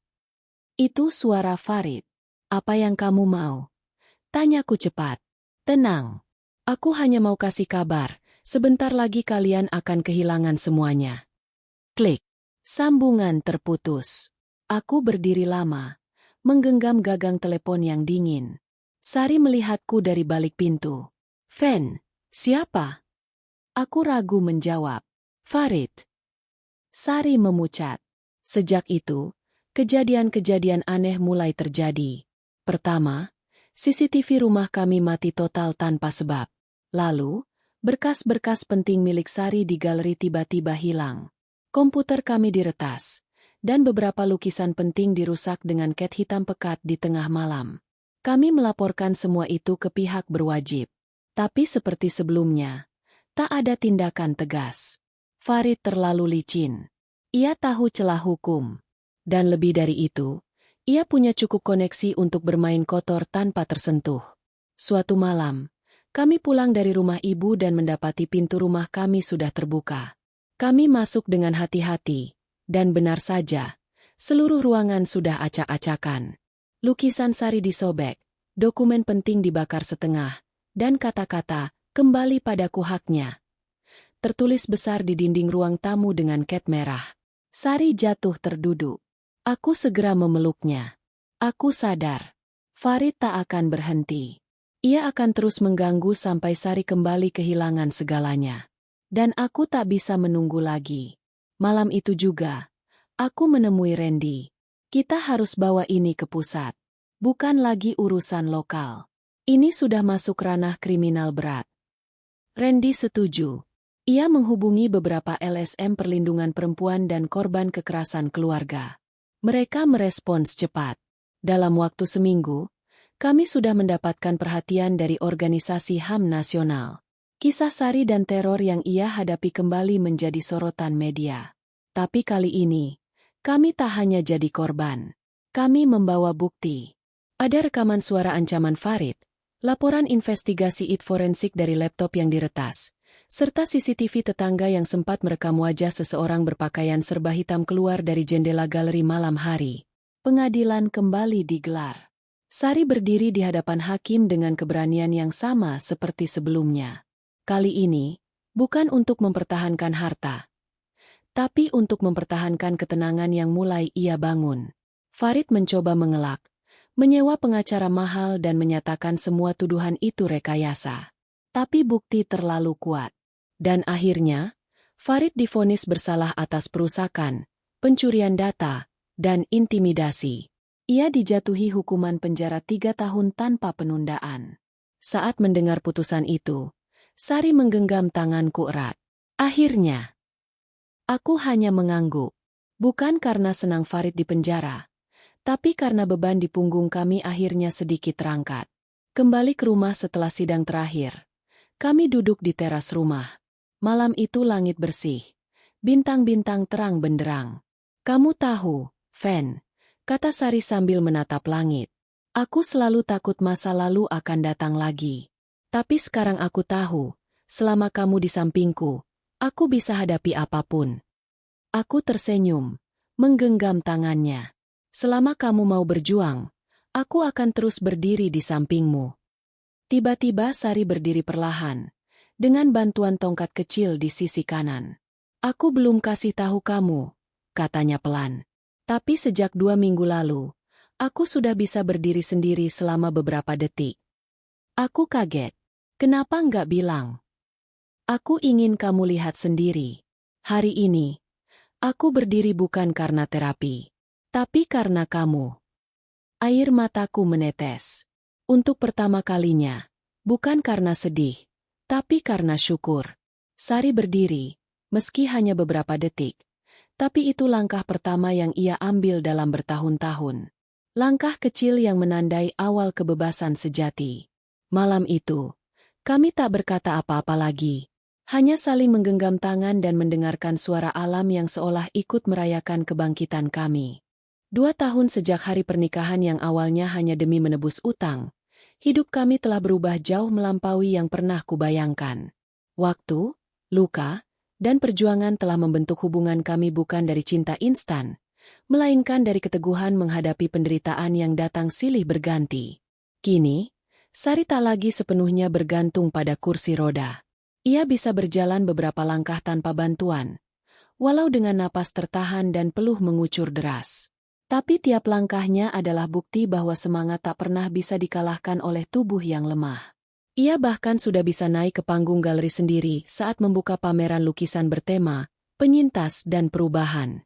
Itu suara Farid. "Apa yang kamu mau?" Tanyaku cepat. "Tenang. Aku hanya mau kasih kabar, sebentar lagi kalian akan kehilangan semuanya." Klik. Sambungan terputus. Aku berdiri lama, menggenggam gagang telepon yang dingin. Sari melihatku dari balik pintu. "Fen, siapa?" Aku ragu menjawab. "Farid." Sari memucat. Sejak itu, kejadian-kejadian aneh mulai terjadi. Pertama, CCTV rumah kami mati total tanpa sebab. Lalu, berkas-berkas penting milik Sari di galeri tiba-tiba hilang. Komputer kami diretas, dan beberapa lukisan penting dirusak dengan cat hitam pekat di tengah malam. Kami melaporkan semua itu ke pihak berwajib. Tapi seperti sebelumnya, tak ada tindakan tegas. Farid terlalu licin. Ia tahu celah hukum. Dan lebih dari itu, ia punya cukup koneksi untuk bermain kotor tanpa tersentuh. Suatu malam, kami pulang dari rumah ibu dan mendapati pintu rumah kami sudah terbuka. Kami masuk dengan hati-hati, dan benar saja, seluruh ruangan sudah acak-acakan. Lukisan Sari disobek, dokumen penting dibakar setengah, dan kata-kata, "Kembali padaku haknya," tertulis besar di dinding ruang tamu dengan cat merah. Sari jatuh terduduk. Aku segera memeluknya. Aku sadar, Farid tak akan berhenti. Ia akan terus mengganggu sampai Sari kembali kehilangan segalanya. Dan aku tak bisa menunggu lagi. Malam itu juga, aku menemui Randy. Kita harus bawa ini ke pusat. Bukan lagi urusan lokal. Ini sudah masuk ranah kriminal berat. Randy setuju. Ia menghubungi beberapa LSM perlindungan perempuan dan korban kekerasan keluarga. Mereka merespons cepat. Dalam waktu seminggu, kami sudah mendapatkan perhatian dari organisasi HAM nasional. Kisah Sari dan teror yang ia hadapi kembali menjadi sorotan media. Tapi kali ini, kami tak hanya jadi korban. Kami membawa bukti. Ada rekaman suara ancaman Farid, laporan investigasi IT forensik dari laptop yang diretas, serta CCTV tetangga yang sempat merekam wajah seseorang berpakaian serba hitam keluar dari jendela galeri malam hari. Pengadilan kembali digelar. Sari berdiri di hadapan hakim dengan keberanian yang sama seperti sebelumnya. Kali ini, bukan untuk mempertahankan harta, tapi untuk mempertahankan ketenangan yang mulai ia bangun. Farid mencoba mengelak, menyewa pengacara mahal dan menyatakan semua tuduhan itu rekayasa. Tapi bukti terlalu kuat. Dan akhirnya, Farid divonis bersalah atas perusakan, pencurian data, dan intimidasi. Ia dijatuhi hukuman penjara 3 tahun tanpa penundaan. Saat mendengar putusan itu, Sari menggenggam tanganku erat. Akhirnya, aku hanya mengangguk. Bukan karena senang Farid di penjara, tapi karena beban di punggung kami akhirnya sedikit terangkat. Kembali ke rumah setelah sidang terakhir. Kami duduk di teras rumah. Malam itu langit bersih. Bintang-bintang terang benderang. "Kamu tahu, Fen," kata Sari sambil menatap langit. "Aku selalu takut masa lalu akan datang lagi. Tapi sekarang aku tahu, selama kamu di sampingku, aku bisa hadapi apapun." Aku tersenyum, menggenggam tangannya. "Selama kamu mau berjuang, aku akan terus berdiri di sampingmu." Tiba-tiba Sari berdiri perlahan, dengan bantuan tongkat kecil di sisi kanan. "Aku belum kasih tahu kamu," katanya pelan. "Tapi sejak 2 minggu lalu, aku sudah bisa berdiri sendiri selama beberapa detik." Aku kaget. "Kenapa nggak bilang?" "Aku ingin kamu lihat sendiri. Hari ini, aku berdiri bukan karena terapi, tapi karena kamu." Air mataku menetes. Untuk pertama kalinya, bukan karena sedih, tapi karena syukur. Sari berdiri, meski hanya beberapa detik. Tapi itu langkah pertama yang ia ambil dalam bertahun-tahun. Langkah kecil yang menandai awal kebebasan sejati. Malam itu, kami tak berkata apa-apa lagi. Hanya saling menggenggam tangan dan mendengarkan suara alam yang seolah ikut merayakan kebangkitan kami. 2 tahun sejak hari pernikahan yang awalnya hanya demi menebus utang, hidup kami telah berubah jauh melampaui yang pernah kubayangkan. Waktu, luka, dan perjuangan telah membentuk hubungan kami bukan dari cinta instan, melainkan dari keteguhan menghadapi penderitaan yang datang silih berganti. Kini, Sari tak lagi sepenuhnya bergantung pada kursi roda. Ia bisa berjalan beberapa langkah tanpa bantuan, walau dengan napas tertahan dan peluh mengucur deras. Tapi tiap langkahnya adalah bukti bahwa semangat tak pernah bisa dikalahkan oleh tubuh yang lemah. Ia bahkan sudah bisa naik ke panggung galeri sendiri saat membuka pameran lukisan bertema, penyintas dan perubahan.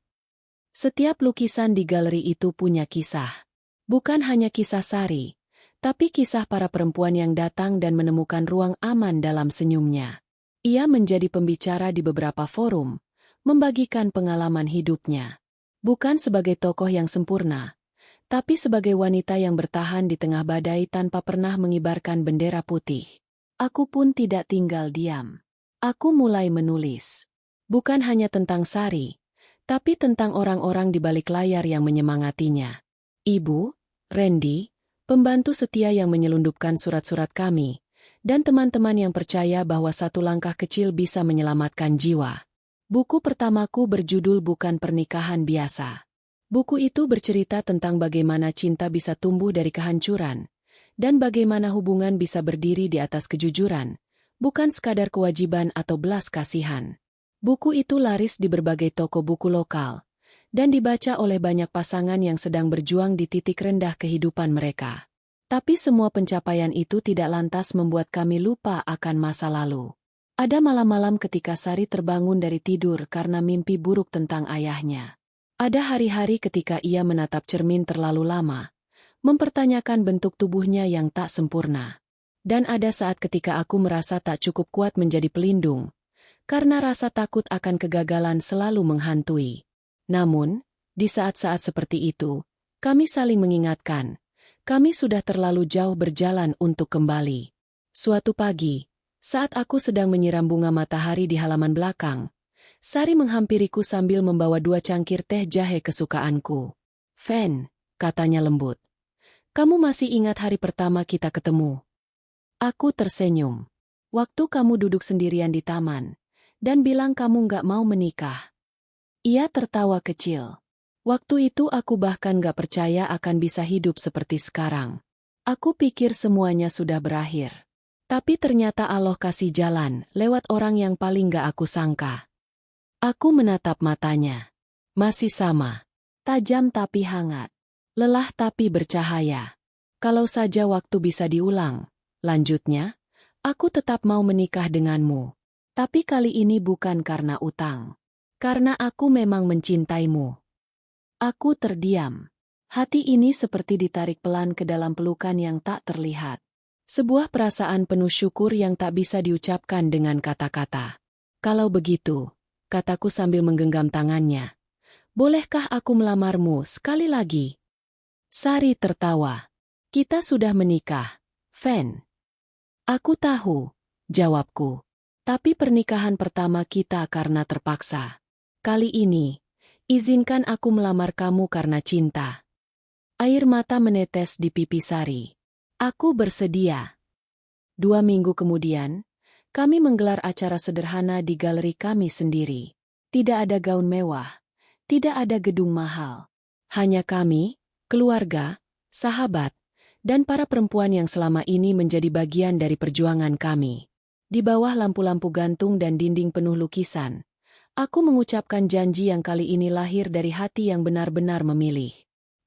Setiap lukisan di galeri itu punya kisah. Bukan hanya kisah Sari, tapi kisah para perempuan yang datang dan menemukan ruang aman dalam senyumnya. Ia menjadi pembicara di beberapa forum, membagikan pengalaman hidupnya. Bukan sebagai tokoh yang sempurna, tapi sebagai wanita yang bertahan di tengah badai tanpa pernah mengibarkan bendera putih. Aku pun tidak tinggal diam. Aku mulai menulis. Bukan hanya tentang Sari, tapi tentang orang-orang di balik layar yang menyemangatinya. Ibu, Randy, pembantu setia yang menyelundupkan surat-surat kami, dan teman-teman yang percaya bahwa satu langkah kecil bisa menyelamatkan jiwa. Buku pertamaku berjudul Bukan Pernikahan Biasa. Buku itu bercerita tentang bagaimana cinta bisa tumbuh dari kehancuran, dan bagaimana hubungan bisa berdiri di atas kejujuran, bukan sekadar kewajiban atau belas kasihan. Buku itu laris di berbagai toko buku lokal, dan dibaca oleh banyak pasangan yang sedang berjuang di titik rendah kehidupan mereka. Tapi semua pencapaian itu tidak lantas membuat kami lupa akan masa lalu. Ada malam-malam ketika Sari terbangun dari tidur karena mimpi buruk tentang ayahnya. Ada hari-hari ketika ia menatap cermin terlalu lama, mempertanyakan bentuk tubuhnya yang tak sempurna. Dan ada saat ketika aku merasa tak cukup kuat menjadi pelindung, karena rasa takut akan kegagalan selalu menghantui. Namun, di saat-saat seperti itu, kami saling mengingatkan, kami sudah terlalu jauh berjalan untuk kembali. Suatu pagi, saat aku sedang menyiram bunga matahari di halaman belakang, Sari menghampiriku sambil membawa 2 cangkir teh jahe kesukaanku. "Fen," katanya lembut, "kamu masih ingat hari pertama kita ketemu?" Aku tersenyum. "Waktu kamu duduk sendirian di taman, dan bilang kamu nggak mau menikah." Ia tertawa kecil. Waktu itu aku bahkan nggak percaya akan bisa hidup seperti sekarang. Aku pikir semuanya sudah berakhir. Tapi ternyata Allah kasih jalan lewat orang yang paling nggak aku sangka. Aku menatap matanya. Masih sama. Tajam tapi hangat. Lelah tapi bercahaya. Kalau saja waktu bisa diulang. Lanjutnya, aku tetap mau menikah denganmu. Tapi kali ini bukan karena utang. Karena aku memang mencintaimu. Aku terdiam. Hati ini seperti ditarik pelan ke dalam pelukan yang tak terlihat. Sebuah perasaan penuh syukur yang tak bisa diucapkan dengan kata-kata. "Kalau begitu," kataku sambil menggenggam tangannya, "bolehkah aku melamarmu sekali lagi?" Sari tertawa. "Kita sudah menikah, Fen." "Aku tahu," jawabku. "Tapi pernikahan pertama kita karena terpaksa. Kali ini, izinkan aku melamar kamu karena cinta." Air mata menetes di pipi Sari. Aku bersedia. 2 minggu kemudian, kami menggelar acara sederhana di galeri kami sendiri. Tidak ada gaun mewah, tidak ada gedung mahal. Hanya kami, keluarga, sahabat, dan para perempuan yang selama ini menjadi bagian dari perjuangan kami. Di bawah lampu-lampu gantung dan dinding penuh lukisan, aku mengucapkan janji yang kali ini lahir dari hati yang benar-benar memilih.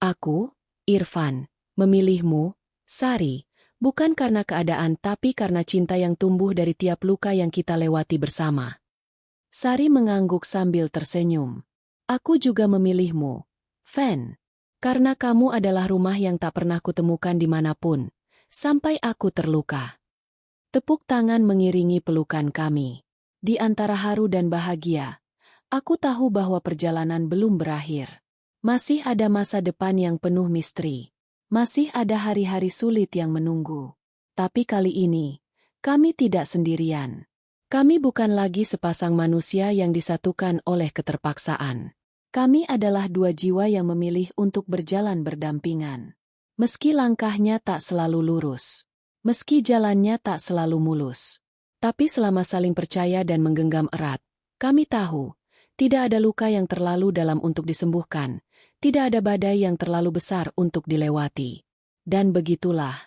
Aku, Irfan, memilihmu, Sari, bukan karena keadaan tapi karena cinta yang tumbuh dari tiap luka yang kita lewati bersama. Sari mengangguk sambil tersenyum. "Aku juga memilihmu, Fen. Karena kamu adalah rumah yang tak pernah kutemukan dimanapun, sampai aku terluka." Tepuk tangan mengiringi pelukan kami. Di antara haru dan bahagia, aku tahu bahwa perjalanan belum berakhir. Masih ada masa depan yang penuh misteri. Masih ada hari-hari sulit yang menunggu. Tapi kali ini, kami tidak sendirian. Kami bukan lagi sepasang manusia yang disatukan oleh keterpaksaan. Kami adalah 2 jiwa yang memilih untuk berjalan berdampingan. Meski langkahnya tak selalu lurus. Meski jalannya tak selalu mulus. Tapi selama saling percaya dan menggenggam erat, kami tahu, tidak ada luka yang terlalu dalam untuk disembuhkan. Tidak ada badai yang terlalu besar untuk dilewati. Dan begitulah,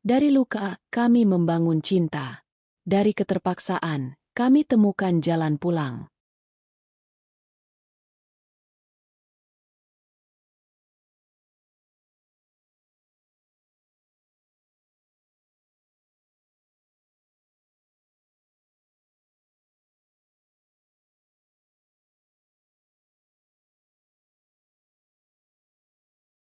dari luka, kami membangun cinta. Dari keterpaksaan, kami temukan jalan pulang.